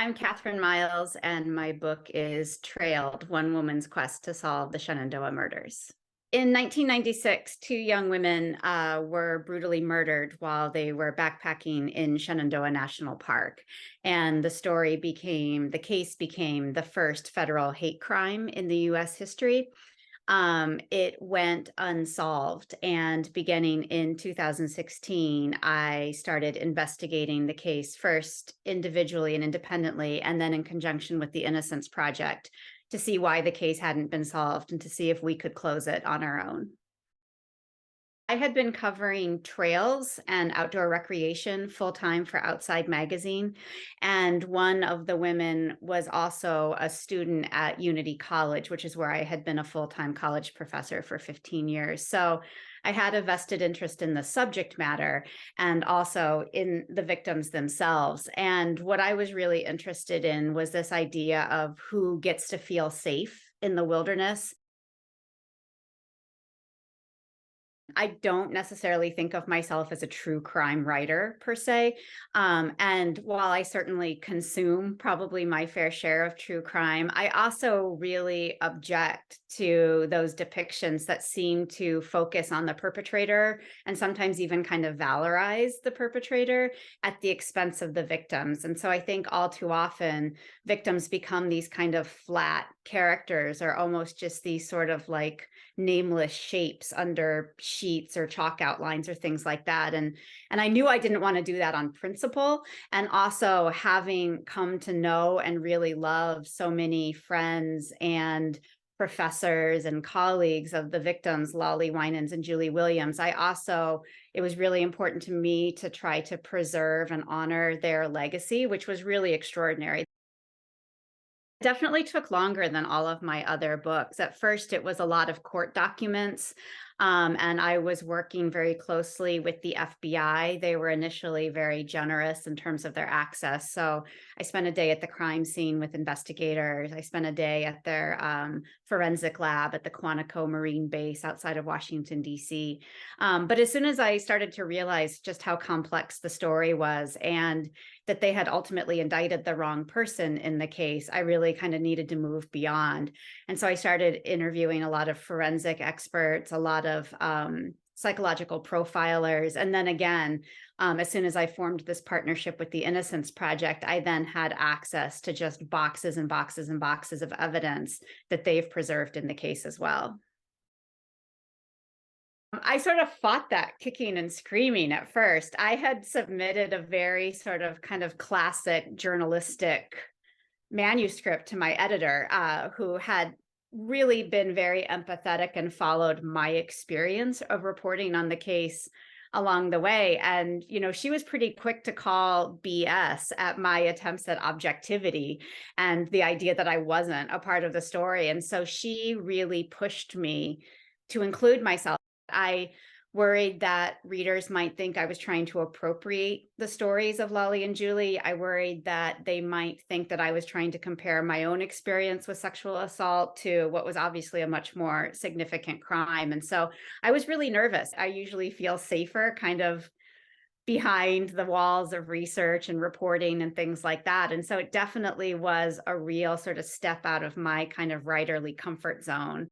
I'm Kathryn Miles, and my book is Trailed: One Woman's Quest to Solve the Shenandoah Murders. In 1996, two young women were brutally murdered while they were backpacking in Shenandoah National Park. And the case became the first federal hate crime in the US history. It went unsolved, and beginning in 2016, I started investigating the case first individually and independently, and then in conjunction with the Innocence Project to see why the case hadn't been solved and to see if we could close it on our own. I had been covering trails and outdoor recreation full-time for Outside Magazine, and one of the women was also a student at Unity College, which is where I had been a full-time college professor for 15 years. So I had a vested interest in the subject matter and also in the victims themselves. And what I was really interested in was this idea of who gets to feel safe in the wilderness. I don't necessarily think of myself as a true crime writer per se. And while I certainly consume probably my fair share of true crime, I also really object to those depictions that seem to focus on the perpetrator and sometimes even kind of valorize the perpetrator at the expense of the victims. And so I think all too often victims become these kind of flat characters or almost just these sort of like nameless shapes under sheets or chalk outlines or things like that. And I knew I didn't want to do that on principle. And also having come to know and really love so many friends and professors and colleagues of the victims, Lolly Winans and Julie Williams, it was really important to me to try to preserve and honor their legacy, which was really extraordinary. Definitely took longer than all of my other books. At first, it was a lot of court documents, and I was working very closely with the FBI. They were initially very generous in terms of their access. So I spent a day at the crime scene with investigators. I spent a day at their forensic lab at the Quantico Marine Base outside of Washington, D.C. But as soon as I started to realize just how complex the story was and that they had ultimately indicted the wrong person in the case, I really kind of needed to move beyond. And so I started interviewing a lot of forensic experts, a lot of psychological profilers. And then again, as soon as I formed this partnership with the Innocence Project, I then had access to just boxes and boxes and boxes of evidence that they've preserved in the case as well. I sort of fought that kicking and screaming at first. I had submitted a very sort of kind of classic journalistic manuscript to my editor, who had really been very empathetic and followed my experience of reporting on the case along the way. And, she was pretty quick to call BS at my attempts at objectivity and the idea that I wasn't a part of the story. And so she really pushed me to include myself. I worried that readers might think I was trying to appropriate the stories of Lolly and Julie. I worried that they might think that I was trying to compare my own experience with sexual assault to what was obviously a much more significant crime. And so I was really nervous. I usually feel safer kind of behind the walls of research and reporting and things like that. And so it definitely was a real sort of step out of my kind of writerly comfort zone.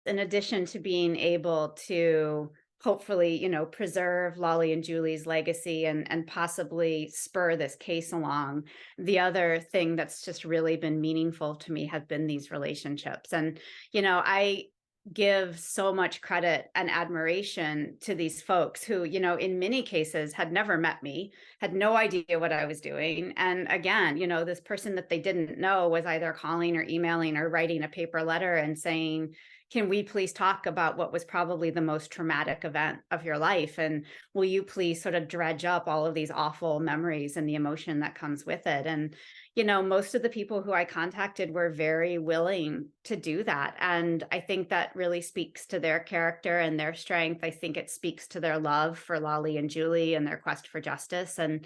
In addition to being able to hopefully, preserve Lolly and Julie's legacy and possibly spur this case along, the other thing that's just really been meaningful to me have been these relationships. And, I give so much credit and admiration to these folks who, in many cases had never met me, had no idea what I was doing. And again, this person that they didn't know was either calling or emailing or writing a paper letter and saying, can we please talk about what was probably the most traumatic event of your life? And will you please sort of dredge up all of these awful memories and the emotion that comes with it? And, most of the people who I contacted were very willing to do that. And I think that really speaks to their character and their strength. I think it speaks to their love for Lolly and Julie and their quest for justice. And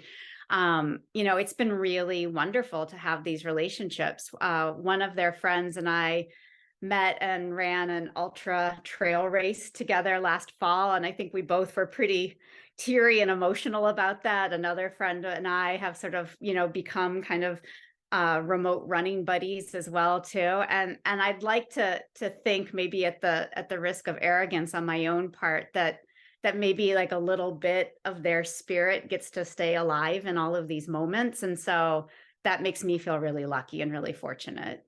it's been really wonderful to have these relationships. One of their friends and I met and ran an ultra trail race together last fall. And I think we both were pretty teary and emotional about that. Another friend and I have sort of, become kind of remote running buddies as well too. And I'd like to think, maybe at the risk of arrogance on my own part, that maybe like a little bit of their spirit gets to stay alive in all of these moments. And so that makes me feel really lucky and really fortunate.